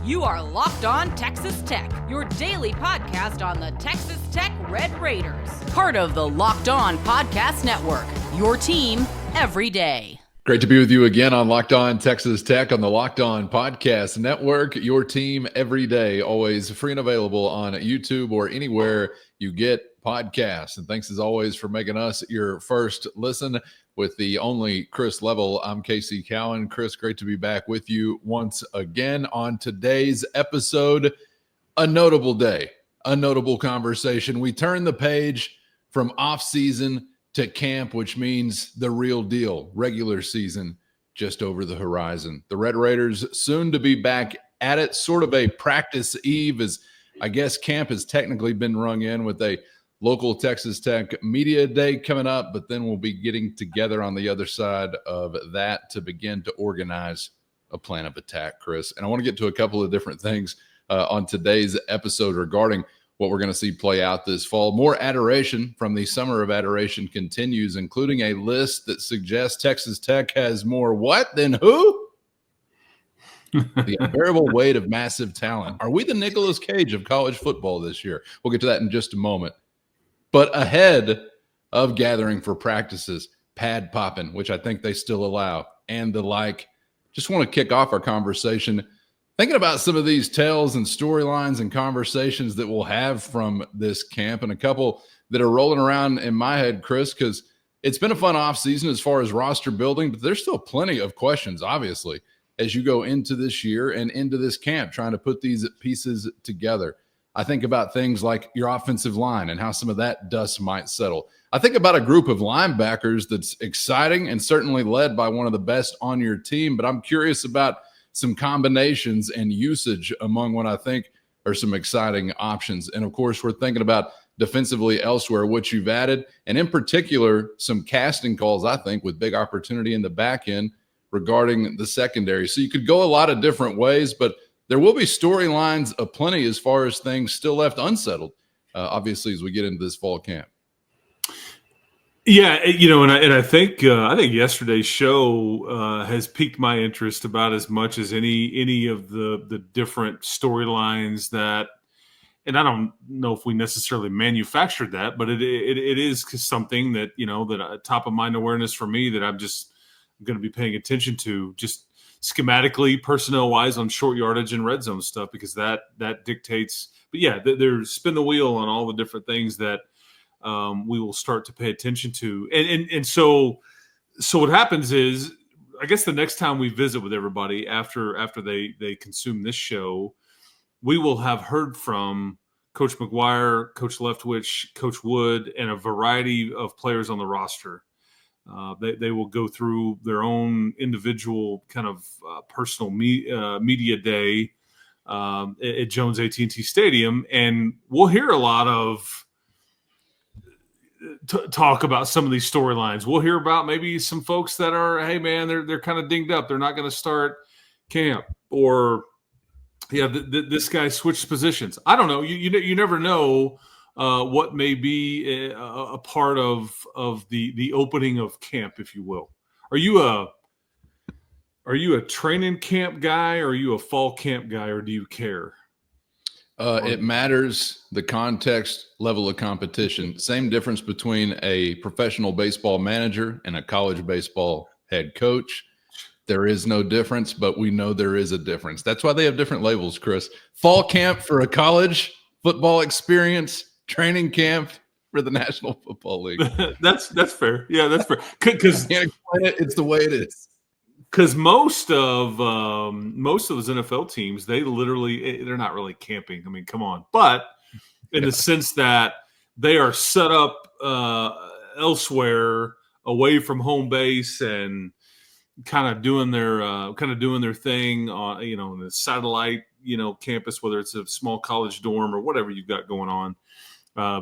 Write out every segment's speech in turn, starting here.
You are Locked On Texas Tech, your daily podcast on the Texas Tech Red Raiders. Part of the Locked On Podcast Network, your team every day. Great to be with you again on Locked On Texas Tech on the Locked On Podcast Network, your team every day, always free and available on YouTube or anywhere you get podcasts. And thanks as always for making us your first listen. With the only Chris Level, I'm Casey Cowan. Chris, great to be back with you once again on today's episode. A notable day, a notable conversation. We turn the page from off-season to camp, which means the real deal, regular season just over the horizon. The Red Raiders soon to be back at it, sort of a practice eve, as I guess camp has technically been rung in with a local Texas Tech Media Day coming up, but then we'll be getting together on the other side of that to begin to organize a plan of attack, Chris. And I want to get to a couple of different things on today's episode regarding what we're going to see play out this fall. More adoration from the Summer of Adoration continues, including a list that suggests Texas Tech has more what than who? The unbearable weight of massive talent. Are we the Nicolas Cage of college football this year? We'll get to that in just a moment. But ahead of gathering for practices, pad popping, which I think they still allow, and the like, just want to kick off our conversation thinking about some of these tales and storylines and conversations that we'll have from this camp, and a couple that are rolling around in my head, Chris, because it's been a fun offseason as far as roster building, but there's still plenty of questions, obviously, as you go into this year and into this camp, trying to put these pieces together. I think about things like your offensive line and how some of that dust might settle. I think about a group of linebackers that's exciting and certainly led by one of the best on your team, but I'm curious about some combinations and usage among what I think are some exciting options. And, of course, we're thinking about defensively elsewhere, what you've added, and in particular, some casting calls, I think, with big opportunity in the back end regarding the secondary. So you could go a lot of different ways, but there will be storylines aplenty as far as things still left unsettled, obviously, as we get into this fall camp. Yeah, and I think yesterday's show has piqued my interest about as much as any of the different storylines that, and I don't know if we necessarily manufactured that, but it is something that that top of mind awareness for me that I'm just going to be paying attention to, just schematically, personnel wise, on short yardage and red zone stuff, because that dictates. But yeah, there's spin the wheel on all the different things that we will start to pay attention to. And so what happens is, I guess the next time we visit with everybody after they consume this show, we will have heard from Coach McGuire, Coach Leftwich, Coach Wood, and a variety of players on the roster. They will go through their own individual kind of personal media day at Jones AT&T Stadium, and we'll hear a lot of talk about some of these storylines. We'll hear about maybe some folks that are, hey man, they're kind of dinged up, they're not going to start camp, or this guy switched positions. I don't know. You never know what may be a part of the opening of camp, if you will. Are you a training camp guy, or are you a fall camp guy, or do you care? It matters the context, level of competition. Same difference between a professional baseball manager and a college baseball head coach. There is no difference, but we know there is a difference. That's why they have different labels, Chris. Fall camp for a college football experience, training camp for the National Football League. That's fair. Yeah, that's fair. Because it's the way it is. Because most of those NFL teams, they're not really camping. I mean, come on. But in the sense that they are set up elsewhere, away from home base, and kind of doing their thing on in the satellite campus, whether it's a small college dorm or whatever you've got going on.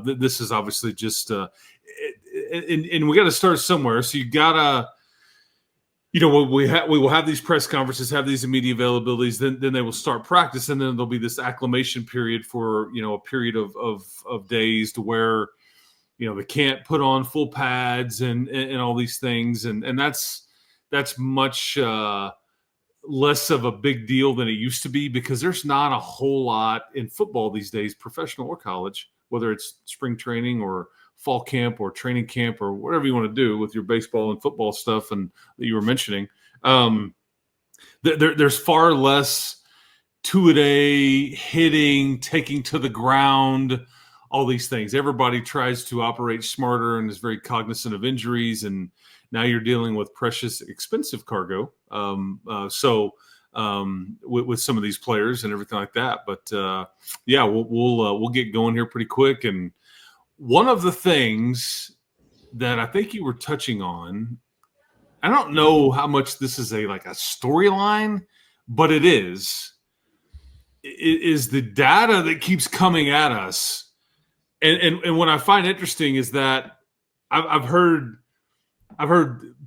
This is obviously just and we got to start somewhere. So you gotta. We will have these press conferences, have these immediate availabilities, then they will start practice, and then there'll be this acclimation period for a period of days to where they can't put on full pads and all these things, and that's much less of a big deal than it used to be, because there's not a whole lot in football these days, professional or college, whether it's spring training or fall camp or training camp or whatever you want to do with your baseball and football stuff and that you were mentioning. There's far less two-a-day hitting, taking to the ground, all these things. Everybody tries to operate smarter and is very cognizant of injuries, and now you're dealing with precious, expensive cargo. With some of these players and everything like that. But we'll get going here pretty quick. And one of the things that I think you were touching on, I don't know how much this is a storyline, but it is the data that keeps coming at us. And what I find interesting is that I've heard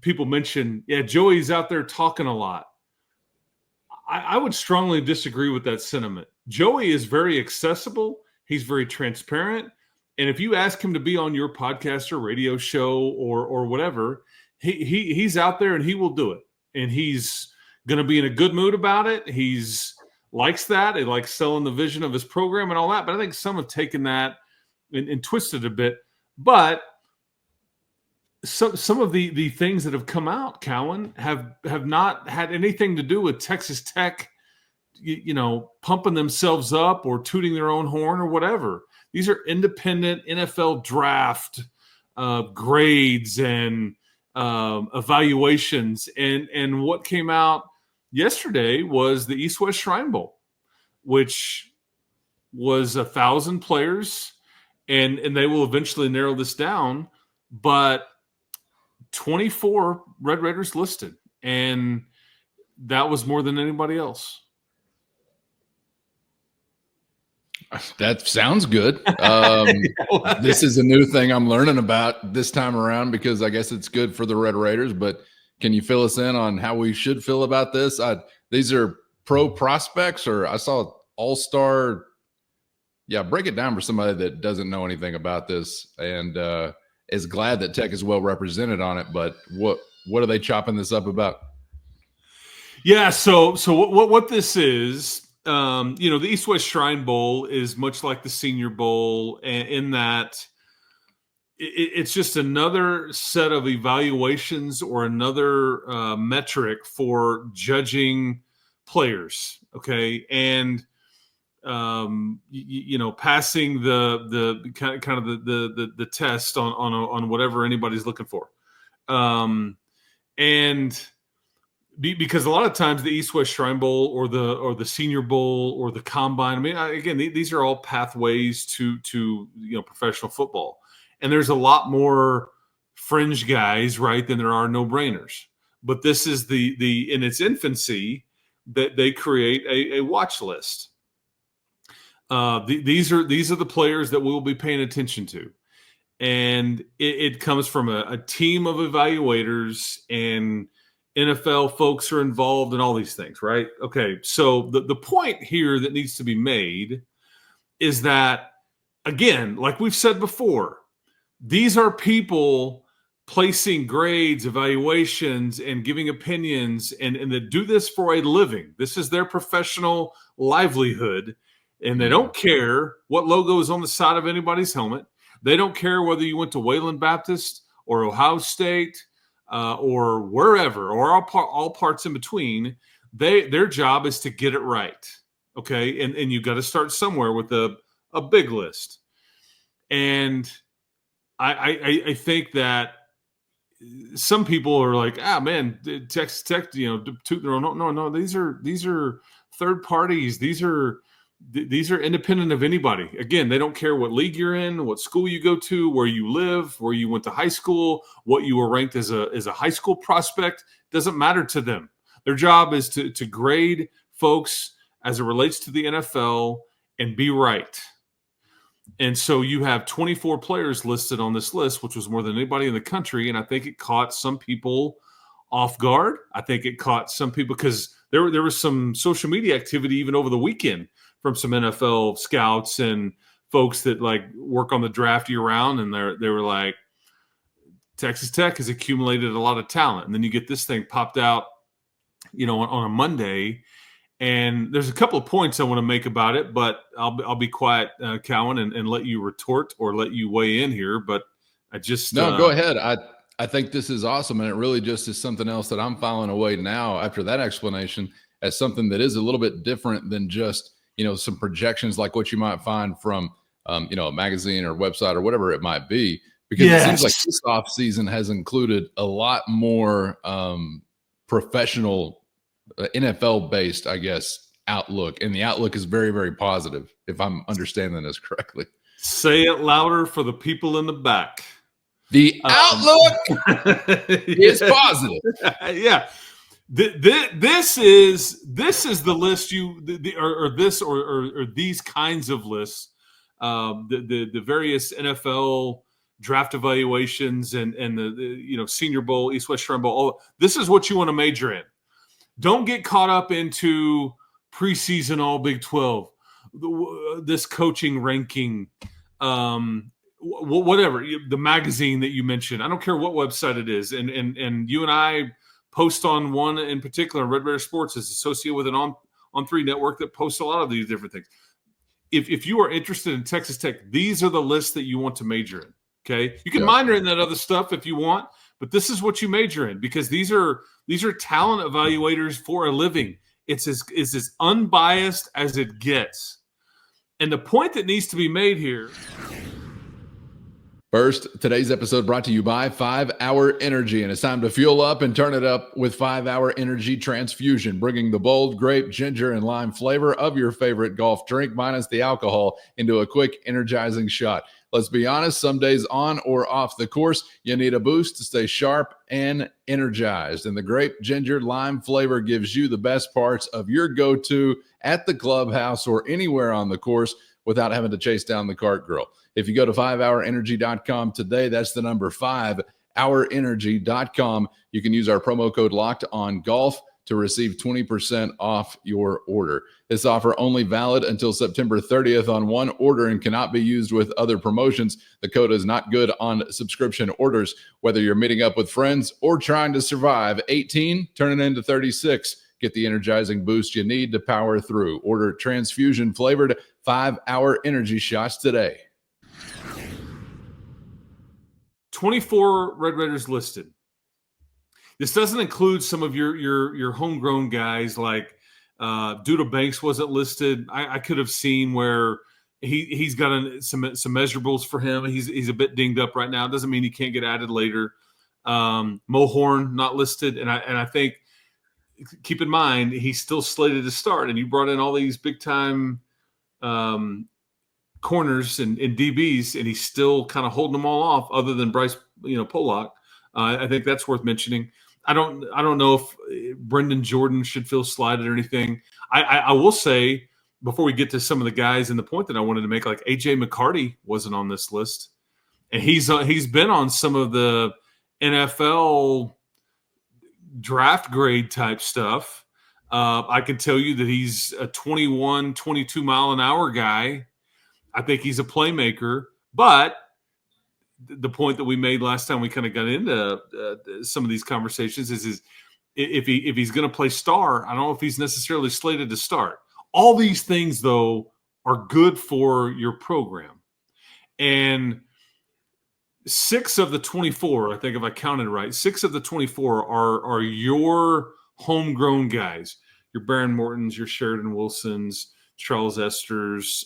people mention, Joey's out there talking a lot. I would strongly disagree with that sentiment. Joey is very accessible. He's very transparent. And if you ask him to be on your podcast or radio show or whatever, he's out there and he will do it. And he's going to be in a good mood about it. He's likes that. He likes selling the vision of his program and all that. But I think some have taken that and twisted a bit. But some of the things that have come out, Cowan, have not had anything to do with Texas Tech, pumping themselves up or tooting their own horn or whatever. These are independent NFL draft grades and evaluations. And what came out yesterday was the East-West Shrine Bowl, which was 1,000 players, and they will eventually narrow this down. But 24 Red Raiders listed, and that was more than anybody else. That sounds good. This is a new thing I'm learning about this time around, because I guess it's good for the Red Raiders. But can you fill us in on how we should feel about this? These are pro prospects, or I saw all-star. Yeah, break it down for somebody that doesn't know anything about this and is glad that Tech is well represented on it. But what are they chopping this up about? Yeah, so what this is, the East-West Shrine Bowl is much like the Senior Bowl in that it's just another set of evaluations or another metric for judging players, okay? And passing the kind of the test on whatever anybody's looking for, because a lot of times the East-West Shrine Bowl or the Senior Bowl or the Combine, I mean, again, these are all pathways to professional football, and there's a lot more fringe guys, right, than there are no-brainers. But this is the in its infancy that they create a watch list. These are the players that we will be paying attention to, and it comes from a team of evaluators, and NFL folks are involved in all these things, right? Okay, so the point here that needs to be made is that, again, like we've said before, these are people placing grades, evaluations, and giving opinions, and that do this for a living. This is their professional livelihood. And they don't care what logo is on the side of anybody's helmet. They don't care whether you went to Wayland Baptist or Ohio State or wherever, or all parts in between. Their job is to get it right, okay? And you got to start somewhere with a big list. And I think that some people are like, man, Texas Tech, toot their own. No, these are third parties. These are independent of anybody. Again, they don't care what league you're in, what school you go to, where you live, where you went to high school, what you were ranked as a high school prospect. Doesn't matter to them. Their job is to grade folks as it relates to the NFL and be right. And so you have 24 players listed on this list, which was more than anybody in the country. And I think it caught some people off guard. I think it caught some people because there was some social media activity even over the weekend from some NFL scouts and folks that work on the draft year round. And they were like, Texas Tech has accumulated a lot of talent. And then you get this thing popped out on a Monday. And there's a couple of points I want to make about it, but I'll be quiet, Cowan, and let you retort or let you weigh in here. But I just go ahead. I think this is awesome, and it really just is something else that I'm filing away now after that explanation as something that is a little bit different than just some projections like what you might find from a magazine or website or whatever it might be. Because it seems like this off season has included a lot more professional NFL based, I guess, outlook. And the outlook is very, very positive, if I'm understanding this correctly. Say it louder for the people in the back. The outlook is positive. Yeah. This is the list or these kinds of lists. The various NFL draft evaluations and the Senior Bowl, East West Shrine Bowl. This is what you want to major in. Don't get caught up into preseason All Big 12, this coaching ranking, whatever, the magazine that you mentioned. I don't care what website it is. And you and I post on one in particular. Red Raider Sports is associated with an On3 network that posts a lot of these different things. If you are interested in Texas Tech, these are the lists that you want to major in. Okay, you can minor in that other stuff if you want, but this is what you major in because these are talent evaluators for a living. It's as unbiased as it gets. And the point that needs to be made here. First, today's episode brought to you by 5 Hour Energy, and it's time to fuel up and turn it up with 5 Hour Energy Transfusion, bringing the bold grape, ginger, and lime flavor of your favorite golf drink minus the alcohol into a quick, energizing shot. Let's be honest, some days on or off the course, you need a boost to stay sharp and energized. And the grape, ginger, lime flavor gives you the best parts of your go-to at the clubhouse or anywhere on the course without having to chase down the cart girl. If you go to 5hourenergy.com today, that's the number 5hourenergy.com. You can use our promo code LOCKEDONGOLF to receive 20% off your order. This offer only valid until September 30th on one order and cannot be used with other promotions. The code is not good on subscription orders, whether you're meeting up with friends or trying to survive. 18, turning into 36. Get the energizing boost you need to power through. Order transfusion flavored 5 Hour Energy shots today. 24 Red Raiders listed. This doesn't include some of your homegrown guys like Duda Banks wasn't listed. I could have seen where he's got some measurables for him. He's a bit dinged up right now. Doesn't mean he can't get added later. Mo Horn not listed, and I think keep in mind he's still slated to start. And you brought in all these big time corners and DBs, and he's still kind of holding them all off. Other than Bryce, Pollock, I think that's worth mentioning. I don't know if Brendan Jordan should feel slighted or anything. I will say before we get to some of the guys and the point that I wanted to make, like AJ McCarty wasn't on this list, and he's been on some of the NFL draft grade type stuff. I can tell you that he's a 21, 22 mile an hour guy. I think he's a playmaker, but the point that we made last time we kind of got into some of these conversations is if he's going to play star, I don't know if he's necessarily slated to start. All these things, though, are good for your program. And 6 of the 24, I think if I counted right, 6 of the 24 are your homegrown guys. Your Baron Mortons, your Sheridan Wilsons, Charles Esters,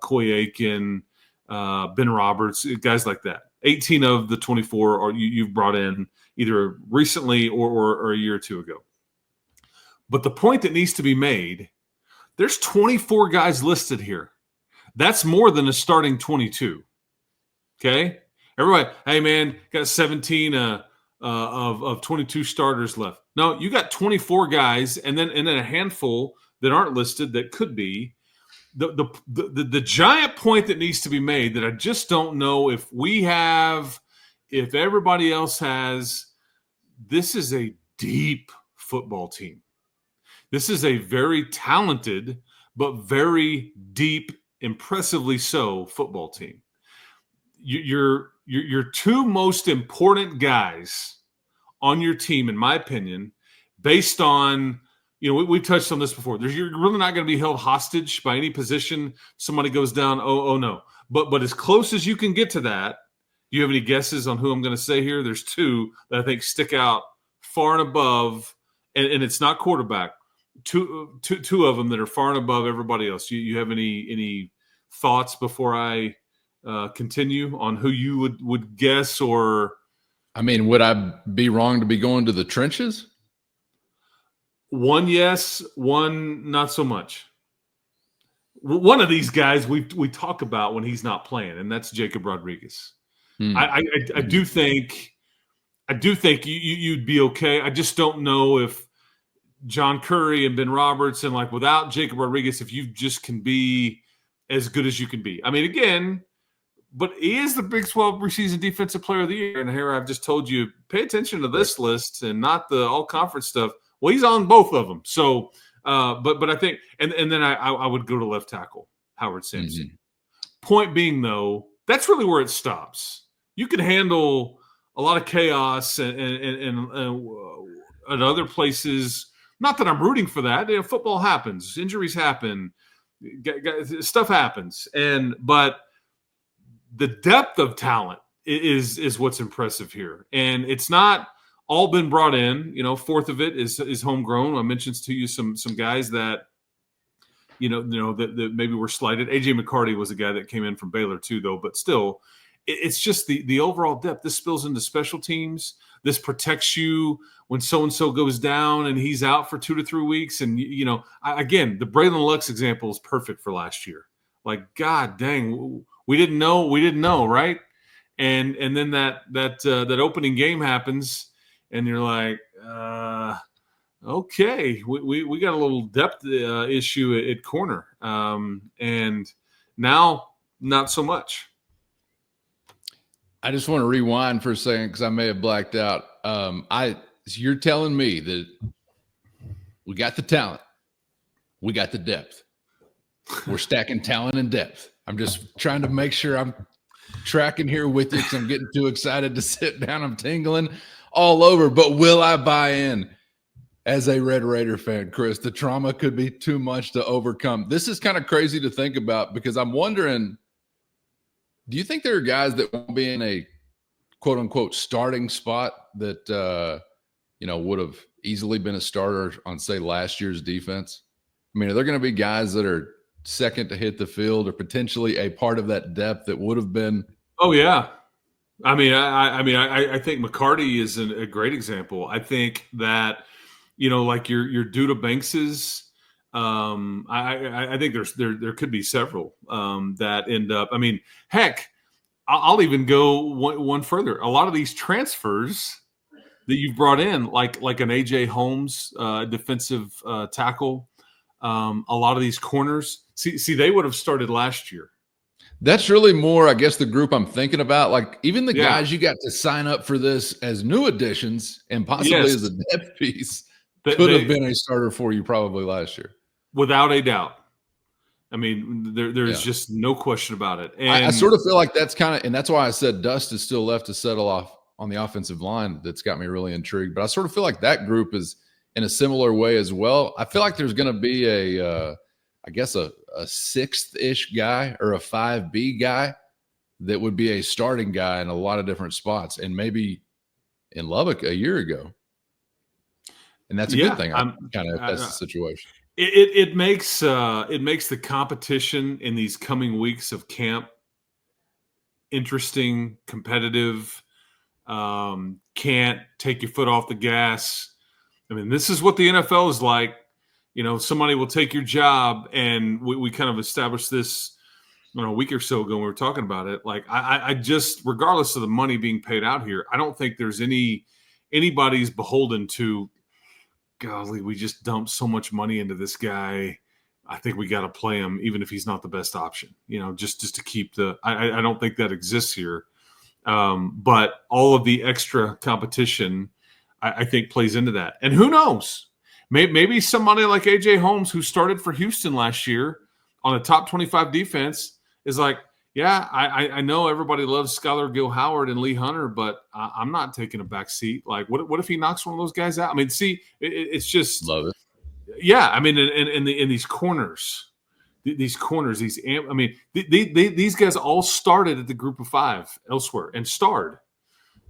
Coy Aiken, Ben Roberts, guys like that. 18 of the 24 are you've brought in either recently or a year or two ago. But the point that needs to be made, there's 24 guys listed here. That's more than a starting 22. Okay? Everybody, hey, man, got 17 of 22 starters left. No, you got 24 guys and then a handful that aren't listed that could be. The giant point that needs to be made that I just don't know if we have, if everybody else has, this is a deep football team. This is a very talented but very deep, impressively so football team. Your 2 most important guys on your team, in my opinion, based on, we touched on this before. You're really not going to be held hostage by any position. Somebody goes down, oh no. But as close as you can get to that, do you have any guesses on who I'm going to say here? There's two that I think stick out far and above, and it's not quarterback. Two of them that are far and above everybody else. You have any thoughts before I continue on who you would guess? Or, I mean, would I be wrong to be going to the trenches? One yes, one not so much. One of these guys we talk about when he's not playing, and that's Jacob Rodriguez. I do think you'd be okay. I just don't know if John Curry and Ben Roberts and without Jacob Rodriguez, if you just can be as good as you can be. I mean, again, but he is the Big 12 preseason defensive player of the year. And here I've just told you, pay attention to this list and not the all conference stuff. Well, he's on both of them. So, but I think, and then I would go to left tackle, Howard Sampson. Mm-hmm. Point being, though, that's really where it stops. You can handle a lot of chaos and other places. Not that I'm rooting for that. Football happens, injuries happen, stuff happens, but the depth of talent is what's impressive here, and it's not all been brought in. Fourth of it is homegrown. I mentioned to you some guys that that maybe were slighted. AJ McCarty was a guy that came in from Baylor too, though. But still, it's just the overall depth. This spills into special teams. This protects you when so-and-so goes down and he's out for 2 to 3 weeks. And, again, the Braylon Lux example is perfect for last year. God dang, we didn't know, right? And then that opening game happens, and you're like, okay, we got a little depth issue at corner. And now not so much. I just want to rewind for a second because I may have blacked out. You're telling me that we got the talent, we got the depth. We're stacking talent and depth. I'm just trying to make sure I'm tracking here with you because I'm getting too excited to sit down. I'm tingling all over. But will I buy in as a Red Raider fan, Chris? The trauma could be too much to overcome. This is kind of crazy to think about because I'm wondering, do you think there are guys that won't be in a quote unquote starting spot that, would have easily been a starter on, say, last year's defense? I mean, are there going to be guys that are second to hit the field or potentially a part of that depth that would have been? Oh, yeah. I mean, I think McCarty is a great example. I think that, like your Duda Bankses, I think there could be several that end up. I mean, heck, I'll even go one further. A lot of these transfers that you've brought in, like an AJ Holmes, defensive tackle, a lot of these corners. See, they would have started last year. That's really more, I guess, the group I'm thinking about. Like even the guys you got to sign up for this as new additions and possibly as a depth piece could have been a starter for you probably last year. Without a doubt. I mean, there's just no question about it. And I sort of feel like that's kind of – and that's why I said dust is still left to settle off on the offensive line. That's got me really intrigued. But I sort of feel like that group is in a similar way as well. I feel like there's going to be a sixth-ish guy or a 5B guy that would be a starting guy in a lot of different spots, and maybe in Lubbock a year ago. And that's a good thing. That's the situation. It makes the competition in these coming weeks of camp interesting, competitive. Can't take your foot off the gas. I mean, this is what the NFL is like. Somebody will take your job, and we kind of established this a week or so ago when we were talking about it. Like I just, regardless of the money being paid out here, I don't think there's anybody's beholden to, golly, we just dumped so much money into this guy. I think we got to play him, even if he's not the best option, just to keep I don't think that exists here. But all of the extra competition, I think, plays into that. And who knows? Maybe somebody like AJ Holmes, who started for Houston last year on a top 25 defense, is like, Yeah, I know everybody loves Skylar Gill Howard and Lee Hunter, but I'm not taking a back seat. Like, what if he knocks one of those guys out? I mean, see, it's just Love it. yeah. I mean, in these corners, these guys all started at the Group of Five elsewhere and starred.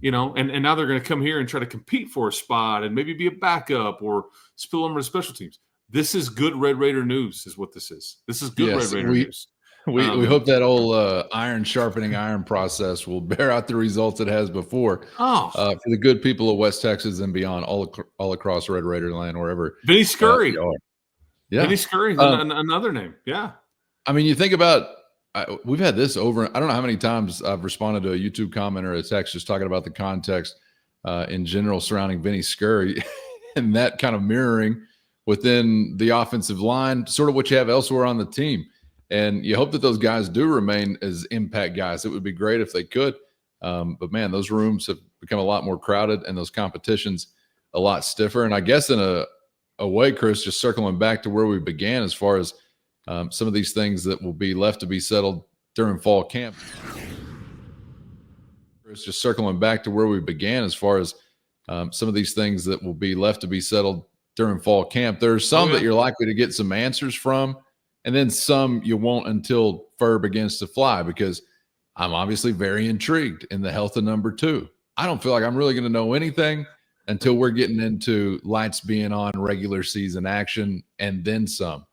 And now they're going to come here and try to compete for a spot and maybe be a backup or spill over to special teams. This is good Red Raider news, is what this is. This is good Red Raider news. We hope that old iron sharpening iron process will bear out the results it has before for the good people of West Texas and beyond, all across Red Raider land, wherever. Vinny Scurry. Yeah. Vinny Scurry, another name. Yeah. I mean, you think about we've had this over. I don't know how many times I've responded to a YouTube comment or a text just talking about the context in general surrounding Vinny Scurry and that kind of mirroring within the offensive line, sort of what you have elsewhere on the team. And you hope that those guys do remain as impact guys. It would be great if they could. But, man, those rooms have become a lot more crowded and those competitions a lot stiffer. And I guess in a way, Chris, just circling back to where we began as far as some of these things that will be left to be settled during fall camp. Chris, just circling back to where we began as far as some of these things that will be left to be settled during fall camp. There's some that you're likely to get some answers from, and then some you won't until fur begins to fly, because I'm obviously very intrigued in the health of number 2. I don't feel like I'm really going to know anything until we're getting into lights being on, regular season action, and then some.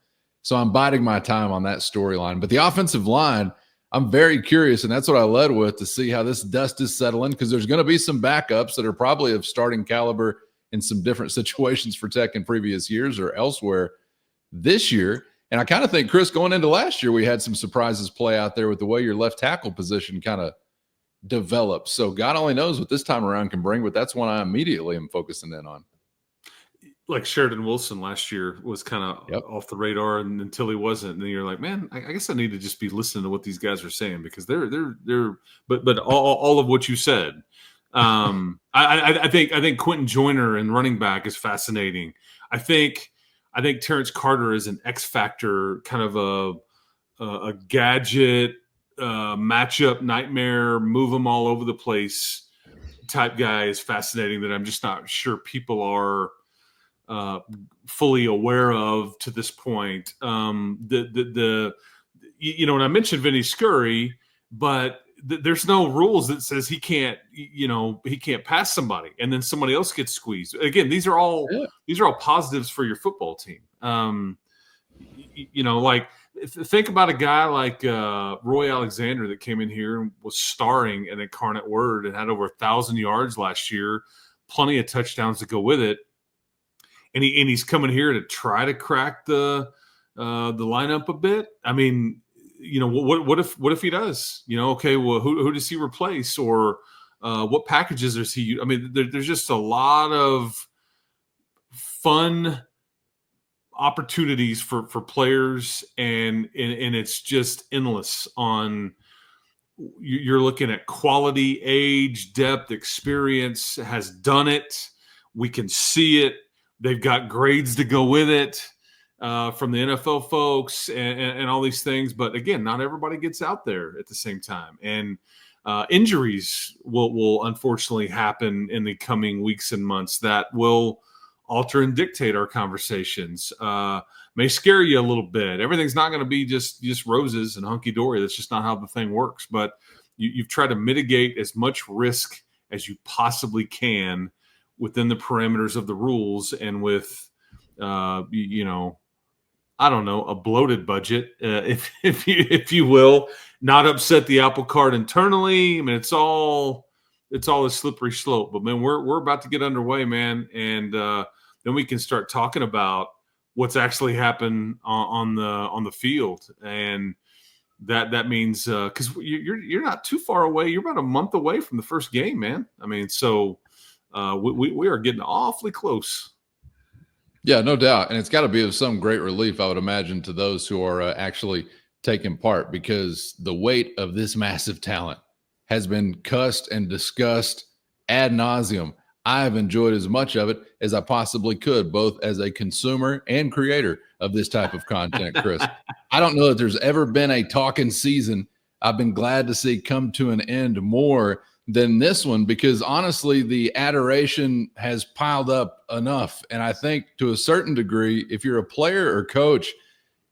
So I'm biding my time on that storyline. But the offensive line, I'm very curious, and that's what I led with, to see how this dust is settling, because there's going to be some backups that are probably of starting caliber in some different situations for Tech in previous years or elsewhere this year. And I kind of think, Chris, going into last year, we had some surprises play out there with the way your left tackle position kind of developed. So God only knows what this time around can bring, but that's one I immediately am focusing in on. Like Sheridan Wilson last year was kind of off the radar, and until he wasn't, and then you're like, man, I guess I need to just be listening to what these guys are saying, because but all of what you said. I think Quentin Joyner and running back is fascinating. I think Terrence Carter is an X factor, kind of a gadget matchup nightmare, move them all over the place type guy is fascinating, that I'm just not sure people are fully aware of to this point. And I mentioned Vinny Scurry, but there's no rules that says he can't pass somebody and then somebody else gets squeezed. Again, these are all positives for your football team. Like think about a guy like Roy Alexander that came in here and was starring at Incarnate Word and had over 1,000 yards last year, plenty of touchdowns to go with it. And he's coming here to try to crack the lineup a bit. I mean, what if he does? Okay, well, who does he replace, or what packages does he use? I mean, there's just a lot of fun opportunities for players, and it's just endless. On you're looking at quality, age, depth, experience, has done it. We can see it. They've got grades to go with it from the NFL folks and all these things. But again, not everybody gets out there at the same time. And injuries will unfortunately happen in the coming weeks and months that will alter and dictate our conversations. May scare you a little bit. Everything's not going to be just roses and hunky-dory. That's just not how the thing works. But you've tried to mitigate as much risk as you possibly can within the parameters of the rules, and with, I don't know, a bloated budget, if you will, not upset the apple cart internally. I mean, it's all a slippery slope. But man, we're about to get underway, man, and then we can start talking about what's actually happened on the field, and that means because you're not too far away. You're about a month away from the first game, man. I mean, so. We are getting awfully close. Yeah, no doubt. And it's got to be of some great relief, I would imagine, to those who are actually taking part, because the weight of this massive talent has been cussed and discussed ad nauseum. I have enjoyed as much of it as I possibly could, both as a consumer and creator of this type of content, Chris. I don't know that there's ever been a talking season I've been glad to see come to an end more than this one, because honestly, the adoration has piled up enough. And I think to a certain degree, if you're a player or coach,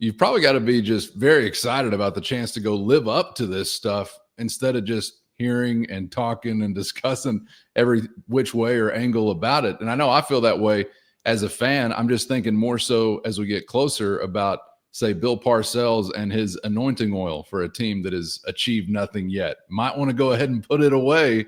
you've probably got to be just very excited about the chance to go live up to this stuff instead of just hearing and talking and discussing every which way or angle about it. And I know I feel that way as a fan. I'm just thinking more so as we get closer about, say, Bill Parcells and his anointing oil for a team that has achieved nothing yet. Might want to go ahead and put it away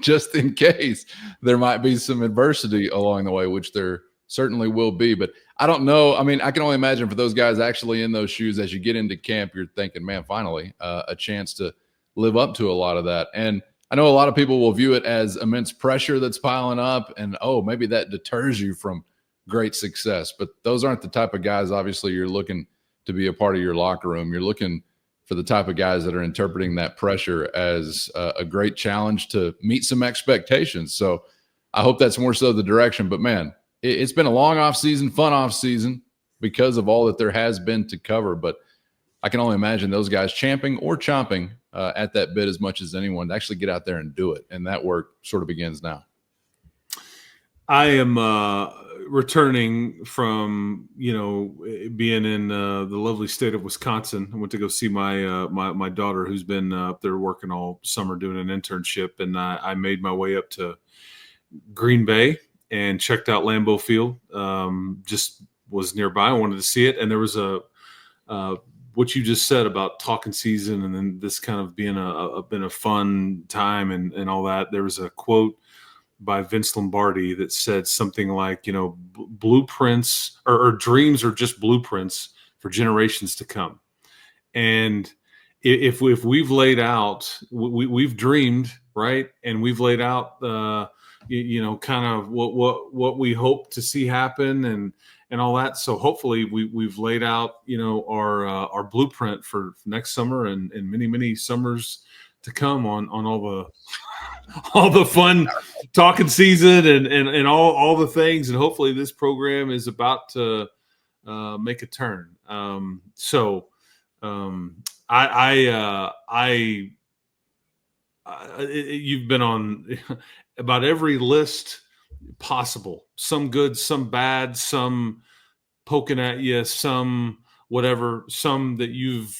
just in case there might be some adversity along the way, which there certainly will be. But I don't know. I mean, I can only imagine for those guys actually in those shoes, as you get into camp, you're thinking, man, finally a chance to live up to a lot of that. And I know a lot of people will view it as immense pressure that's piling up, and, oh, maybe that deters you from great success. But those aren't the type of guys, obviously, you're looking to be a part of your locker room. You're looking for the type of guys that are interpreting that pressure as a great challenge to meet some expectations. So I hope that's more so the direction. But, man, it's been a long off season, fun off season, because of all that there has been to cover. But I can only imagine those guys champing or chomping at that bit as much as anyone to actually get out there and do it. And that work sort of begins now. I am returning from, being in the lovely state of Wisconsin. I went to go see my daughter, who's been up there working all summer doing an internship. And I made my way up to Green Bay and checked out Lambeau Field. Just was nearby. I wanted to see it. And there was what you just said about talking season, and then this kind of being been a fun time and all that. There was a quote by Vince Lombardi that said something like, blueprints or dreams are just blueprints for generations to come. And if we've laid out, we've dreamed, right? And we've laid out, kind of what we hope to see happen and all that. So hopefully we've laid out, our blueprint for next summer and many, many summers to come on all the fun talking season and all the things. And hopefully this program is about to make a turn. You've been on about every list possible, some good, some bad, some poking at you, some whatever, some that you've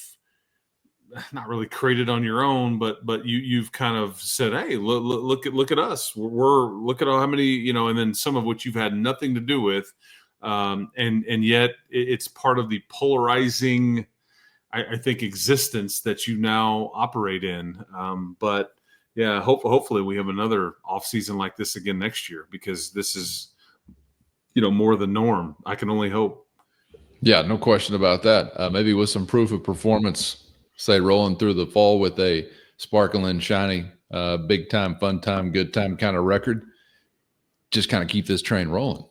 not really created on your own, but you've kind of said, hey, look at us. We're look at how many, and then some of which you've had nothing to do with. And yet it's part of the polarizing, I think, existence that you now operate in. But yeah, hopefully we have another off season like this again next year, because this is, more the norm. I can only hope. Yeah, no question about that. Maybe with some proof of performance, say rolling through the fall with a sparkling, shiny, big time, fun time, good time kind of record. Just kind of keep this train rolling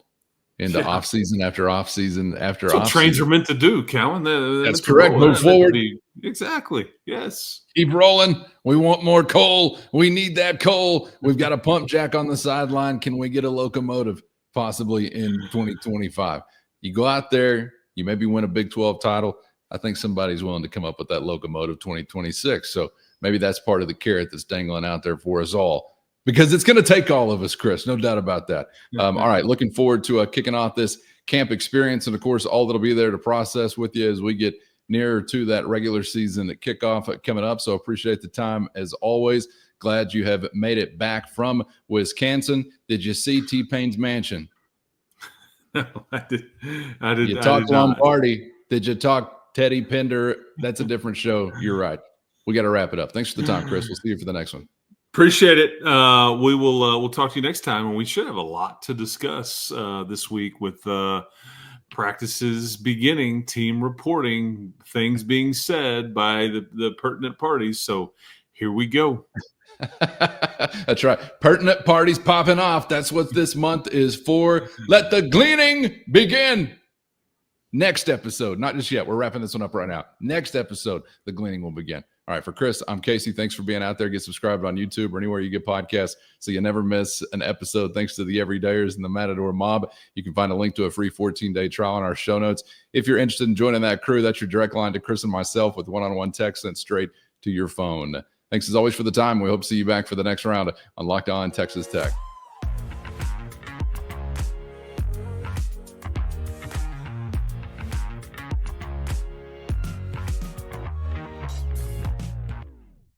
into off season after off season after off. That's what trains are meant to do, Cowan. That's correct. Move forward. Exactly. Yes. Keep rolling. We want more coal. We need that coal. We've got a pump jack on the sideline. Can we get a locomotive possibly in 2025? You go out there, you maybe win a Big 12 title. I think somebody's willing to come up with that locomotive 2026. So maybe that's part of the carrot that's dangling out there for us all, because it's going to take all of us, Chris. No doubt about that. All right. Looking forward to kicking off this camp experience. And of course, all that'll be there to process with you as we get nearer to that regular season at kickoff coming up. So appreciate the time as always. Glad you have made it back from Wisconsin. Did you see T-Pain's mansion? No, I did. You talked Lombardi. Did you talk Teddy Pender? That's a different show. You're right. We got to wrap it up. Thanks for the time, Chris. We'll see you for the next one. Appreciate it. We'll talk to you next time, and we should have a lot to discuss this week with practices beginning, team reporting, things being said by the pertinent parties. So here we go. That's right. Pertinent parties popping off. That's what this month is for. Let the gleaning begin. Next episode, not just yet. We're wrapping this one up right now. Next episode, the gleaning will begin. All right, for Chris, I'm Casey. Thanks for being out there. Get subscribed on YouTube or anywhere you get podcasts so you never miss an episode. Thanks to the Everydayers and the Matador Mob. You can find a link to a free 14-day trial in our show notes. If you're interested in joining that crew, that's your direct line to Chris and myself with one-on-one text sent straight to your phone. Thanks as always for the time. We hope to see you back for the next round on Locked On Texas Tech.